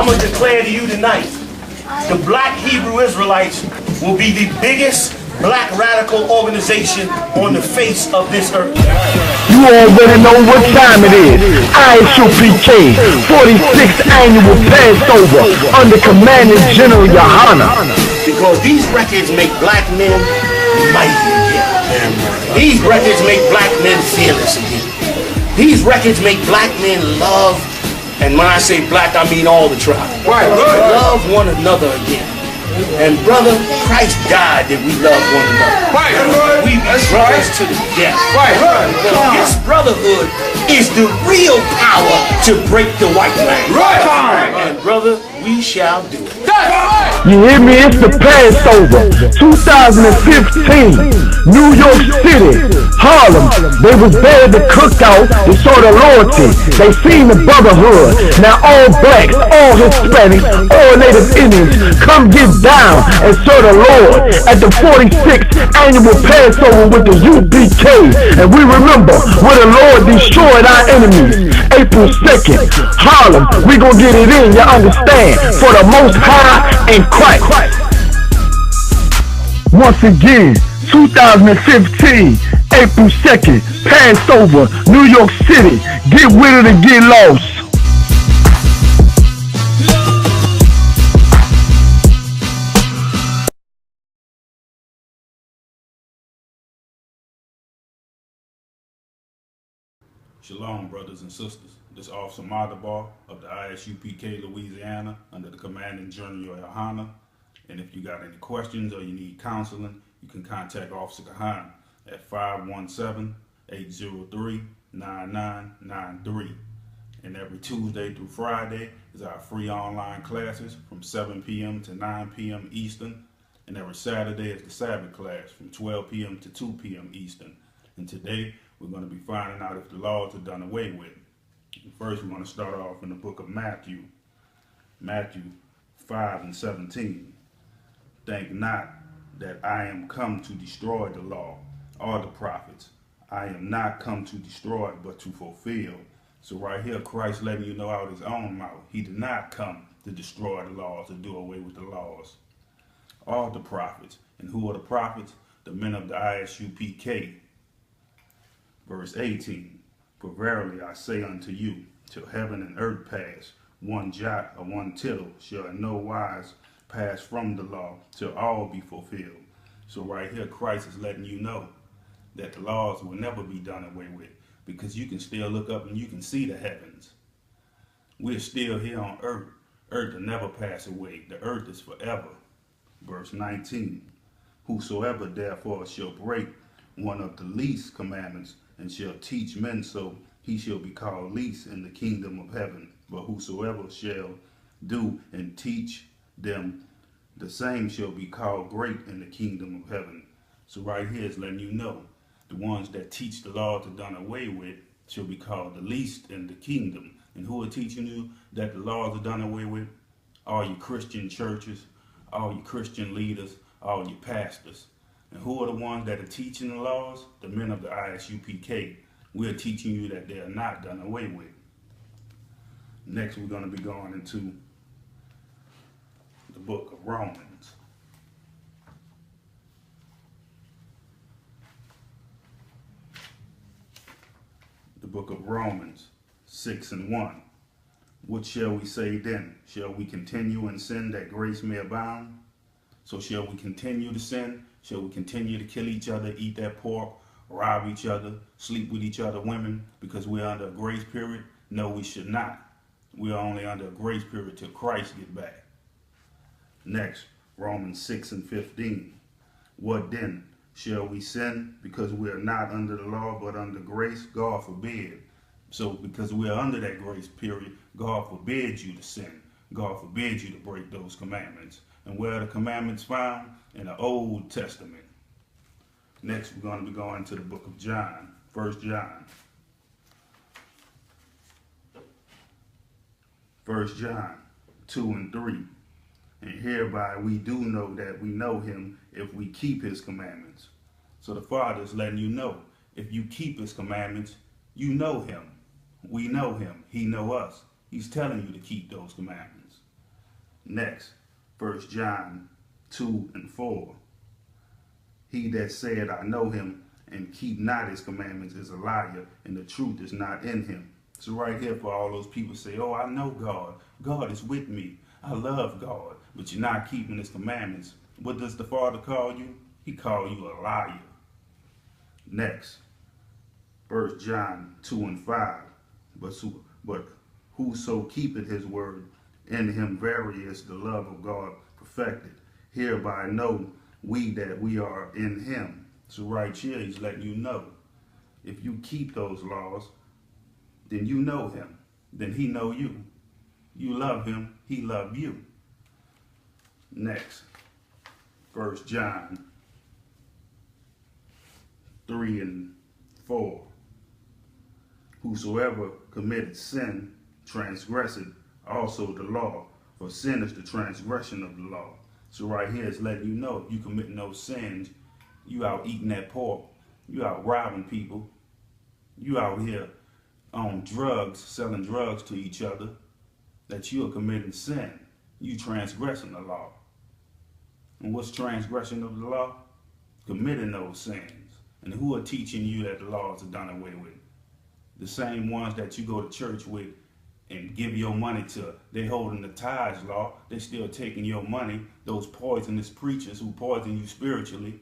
I'm going to declare to you tonight, the Black Hebrew Israelites will be the biggest black radical organization on the face of this earth. You already know what time it is. ISUPK 46th Annual Passover under Commanding General Yohana. Because these records make black men mighty again. These records make black men fearless again. These records make black men love, and when I say black, I mean all the tribes. Right. Love one another again. And brother, Christ died that we love one another. Right. We be brothers to the death. Right. This brotherhood is the real power to break the white man. Right. And brother, we shall do it. You hear me? It's the Passover 2015, New York City, Harlem. They was there to cook out, they saw the loyalty, they seen the brotherhood. Now all blacks, all Hispanics, all Native Indians, come get down and serve the Lord at the 46th Annual Passover with the UPK. And we remember where the Lord destroyed our enemies. April 2nd, Harlem, we gonna get it in, you understand, for the Most High and Christ. Once again, 2015, April 2nd, Passover, New York City. Get with it and get lost. Shalom, brothers and sisters. This is Officer Madabar of the ISUPK Louisiana under the Commanding General Yohana. And if you got any questions or you need counseling, you can contact Officer Kahan at 517-803-9993. And every Tuesday through Friday is our free online classes from 7 p.m. to 9 p.m. Eastern. And every Saturday is the Sabbath class from 12 p.m. to 2 p.m. Eastern. And today we're going to be finding out if the laws are done away with. And first we're going to start off in the book of Matthew 5:17. Think not that I am come to destroy the law or the prophets. I am not come to destroy but to fulfill. So right here, Christ letting you know out his own mouth, he did not come to destroy the laws or do away with the laws. All the prophets. And who are the prophets? The men of the ISUPK. Verse 18, for verily I say unto you, till heaven and earth pass, one jot or one tittle shall in no wise pass from the law, till all be fulfilled. So right here, Christ is letting you know that the laws will never be done away with, because you can still look up and you can see the heavens. We're still here on earth. Earth will never pass away. The earth is forever. Verse 19, whosoever therefore shall break one of the least commandments, and shall teach men so, he shall be called least in the kingdom of heaven. But whosoever shall do and teach them, the same shall be called great in the kingdom of heaven. So right here is letting you know, the ones that teach the laws are done away with shall be called the least in the kingdom. And who are teaching you that the laws are done away with? All your Christian churches, all your Christian leaders, all your pastors. And who are the ones that are teaching the laws? The men of the ISUPK. We're teaching you that they are not done away with. Next, we're going to be going into the book of Romans. The book of Romans 6:1. What shall we say then? Shall we continue in sin that grace may abound? So shall we continue to sin? Shall we continue to kill each other, eat that pork, rob each other, sleep with each other women because we're under a grace period? No, we should not. We are only under a grace period till Christ get back. Next, Romans 6:15. What then? Shall we sin because we are not under the law but under grace? God forbid. So because we are under that grace period, God forbids you to sin. God forbids you to break those commandments. And where are the commandments found? In the Old Testament. Next, we're going to be going to the book of John, 1 John. 1 John 2:3. And hereby we do know that we know him if we keep his commandments. So the Father is letting you know, if you keep his commandments, you know him. We know him. He know us. He's telling you to keep those commandments. Next, 1 John 2 and 4. He that said, I know him, and keep not his commandments is a liar, and the truth is not in him. So right here for all those people say, oh, I know God. God is with me. I love God. But you're not keeping his commandments. What does the Father call you? He called you a liar. Next, 1 John 2 and 5. But whoso keepeth his word, in him very is the love of God perfected. Hereby know we that we are in him. So right here, he's letting you know. If you keep those laws, then you know him. Then he know you. You love him, he love you. Next, 1 John 3 and 4. Whosoever committed sin transgresseth also the law, for sin is the transgression of the law. So right here is letting you know if you commit no sins, you out eating that pork, you out robbing people, you out here on drugs, selling drugs to each other, that you are committing sin. You transgressing the law. And what's transgression of the law? Committing those sins. And who are teaching you that the laws are done away with? The same ones that you go to church with and give your money to. They holding the tithes law. They still taking your money. Those poisonous preachers who poison you spiritually,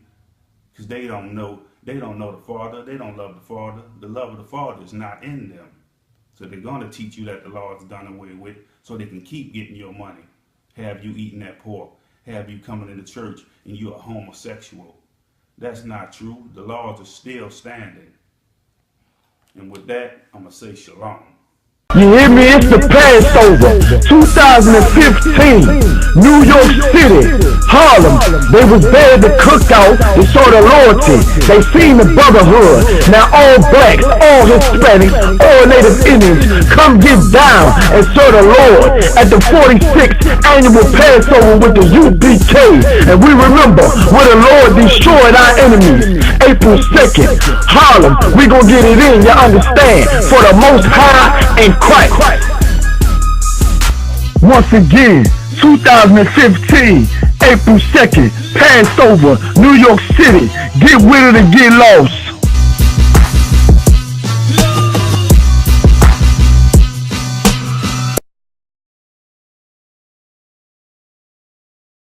because they don't know the Father. They don't love the Father. The love of the Father is not in them. So they're going to teach you that the law is done away with, so they can keep getting your money. Have you eating that pork? Have you coming into church and you're a homosexual? That's not true. The laws are still standing. And with that, I'm going to say shalom. You hear me? It's the Passover 2015, New York City, Harlem. They was there to cook out. They saw the loyalty. They seen the brotherhood. Now all blacks, all Hispanics, all Native Indians come get down and serve the Lord at the 46th annual Passover with the UPK. And we remember where the Lord destroyed our enemies. April 2nd, Harlem. We gonna get it in, you understand? For the Most High and Christ. Once again, 2015, April 2nd, Passover, New York City. Get with it and get lost.